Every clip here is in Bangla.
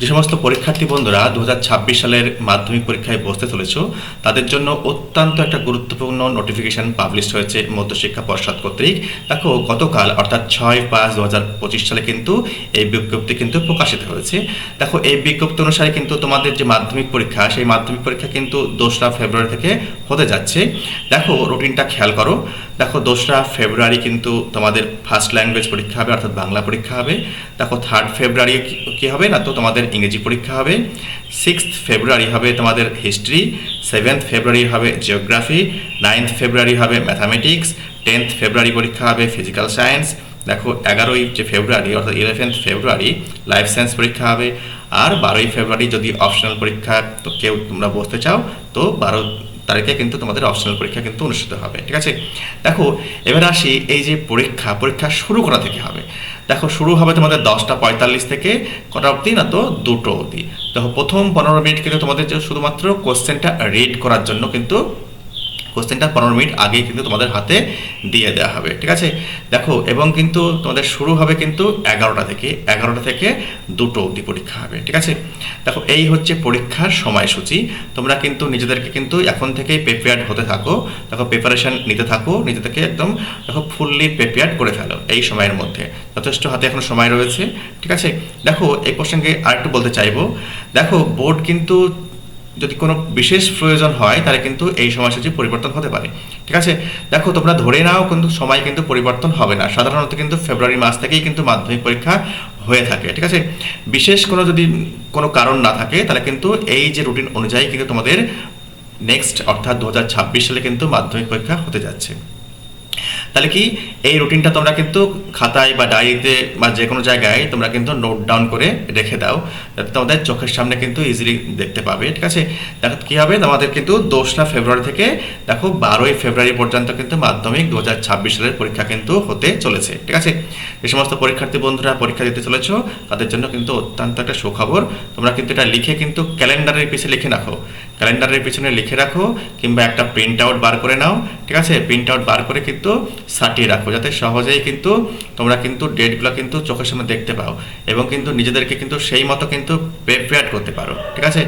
যে সমস্ত পরীক্ষার্থী বন্ধুরা 2026 সালের মাধ্যমিক পরীক্ষায় বসতে চলেছ তাদের জন্য অত্যন্ত একটা গুরুত্বপূর্ণ নোটিফিকেশন পাবলিশ হয়েছে মধ্যশিক্ষা পর্ষদ কর্তৃক। দেখো গতকাল অর্থাৎ 6/5/2025 সালে কিন্তু এই বিজ্ঞপ্তি কিন্তু প্রকাশিত হয়েছে। দেখো এই বিজ্ঞপ্তি অনুসারে কিন্তু তোমাদের যে মাধ্যমিক পরীক্ষা সেই মাধ্যমিক পরীক্ষা কিন্তু 2রা ফেব্রুয়ারি থেকে হতে যাচ্ছে। দেখো রুটিনটা খেয়াল করো। দেখো 2রা ফেব্রুয়ারি কিন্তু তোমাদের ফার্স্ট ল্যাঙ্গুয়েজ পরীক্ষা হবে অর্থাৎ বাংলা পরীক্ষা হবে। দেখো 3rd ফেব্রুয়ারি কি হবে না তো তোমাদের ইংরেজি পরীক্ষা হবে। 6th ফেব্রুয়ারি হবে তোমাদের হিস্ট্রি, 7th ফেব্রুয়ারি হবে জিওগ্রাফি, 9th ফেব্রুয়ারি হবে ম্যাথামেটিক্স, 10th ফেব্রুয়ারি পরীক্ষা হবে ফিজিক্যাল সায়েন্স। দেখো 11ই যে ফেব্রুয়ারি অর্থাৎ 11th ফেব্রুয়ারি লাইফ সায়েন্স পরীক্ষা হবে। আর 12ই ফেব্রুয়ারি যদি অপশনাল পরীক্ষা তো কেউ তোমরা বসতে চাও তো 12 তারিখে কিন্তু তোমাদের অপশনাল পরীক্ষা কিন্তু অনুষ্ঠিত হবে। ঠিক আছে, দেখো এবার আসি এই যে পরীক্ষা শুরু করা থেকে হবে। দেখো শুরু হবে তোমাদের 10:45 থেকে কটা অবধি না তো 2টো অবধি। দেখো প্রথম 15 মিনিট কিন্তু তোমাদের শুধুমাত্র কোশ্চেনটা রিড করার জন্য কিন্তু কোশ্চেনটা 15 মিনিট আগেই কিন্তু তোমাদের হাতে দিয়ে দেওয়া হবে। ঠিক আছে, দেখো এবং কিন্তু তোমাদের শুরু হবে কিন্তু 11টা থেকে 2টো অবধি পরীক্ষা হবে। ঠিক আছে, দেখো এই হচ্ছে পরীক্ষার সময়সূচি। তোমরা কিন্তু নিজেদেরকে কিন্তু এখন থেকেই প্রিপেয়ার্ড হতে থাকো। দেখো প্রিপারেশন নিতে থাকো, নিজেদেরকে একদম দেখো ফুললি প্রিপেয়ার্ড করে ফেলো এই সময়ের মধ্যে। যথেষ্ট হাতে এখন সময় রয়েছে। ঠিক আছে, দেখো এই প্রসঙ্গে আরেকটু বলতে চাইবো। দেখো বোর্ড কিন্তু যদি কোনো বিশেষ প্রয়োজন হয় তাহলে কিন্তু এই সময়সূচি পরিবর্তন হতে পারে। ঠিক আছে, দেখো তোমরা ধরে নাও কিন্তু সময় কিন্তু পরিবর্তন হবে না। সাধারণত কিন্তু ফেব্রুয়ারি মাস থেকেই কিন্তু মাধ্যমিক পরীক্ষা হয়ে থাকে। ঠিক আছে, বিশেষ যদি কোনো কারণ না থাকে তাহলে কিন্তু এই যে রুটিন অনুযায়ী কিন্তু তোমাদের নেক্সট অর্থাৎ 2026 সালে কিন্তু মাধ্যমিক পরীক্ষা হতে যাচ্ছে। তাহলে কি এই রুটিনটা তোমরা কিন্তু খাতায় বা ডায়েরিতে বা যে কোনো জায়গায় তোমরা কিন্তু নোট ডাউন করে রেখে দাও, যাতে তোমাদের চোখের সামনে কিন্তু ইজিলি দেখতে পাবে। ঠিক আছে, দেখো কী হবে তোমাদের কিন্তু 2রা ফেব্রুয়ারি থেকে দেখো 12ই ফেব্রুয়ারি পর্যন্ত কিন্তু মাধ্যমিক 2026 সালের পরীক্ষা কিন্তু হতে চলেছে। ঠিক আছে, যে সমস্ত পরীক্ষার্থী বন্ধুরা পরীক্ষা দিতে চলেছ তাদের জন্য কিন্তু অত্যন্ত একটা সুখবর। তোমরা কিন্তু এটা লিখে কিন্তু ক্যালেন্ডারের পিছনে লিখে রাখো কিংবা একটা প্রিন্ট আউট বার করে নাও। ঠিক আছে, প্রিন্ট আউট বার করে কিন্তু সাটিয়ে রাখো, যাতে সহজেই কিন্তু তোমরা কিন্তু ডেটগুলো কিন্তু চোখের সামনে দেখতে পাও এবং কিন্তু নিজেদেরকে কিন্তু সেই মতো কিন্তু প্রিপেয়ার করতে পারো। ঠিক আছে,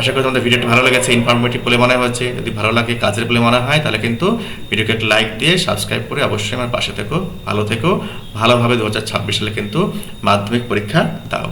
আশা করি তোমাদের ভিডিওটি ভালো লেগেছে, ইনফরমেটিভ বলে মনে হচ্ছে। যদি ভালো লাগে, কাজের বলে মনে হয়, তাহলে কিন্তু ভিডিওকে লাইক দিয়ে সাবস্ক্রাইব করে অবশ্যই আমার পাশে থেকো। ভালো থেকো, ভালোভাবে 2026 সালে কিন্তু মাধ্যমিক পরীক্ষা দাও।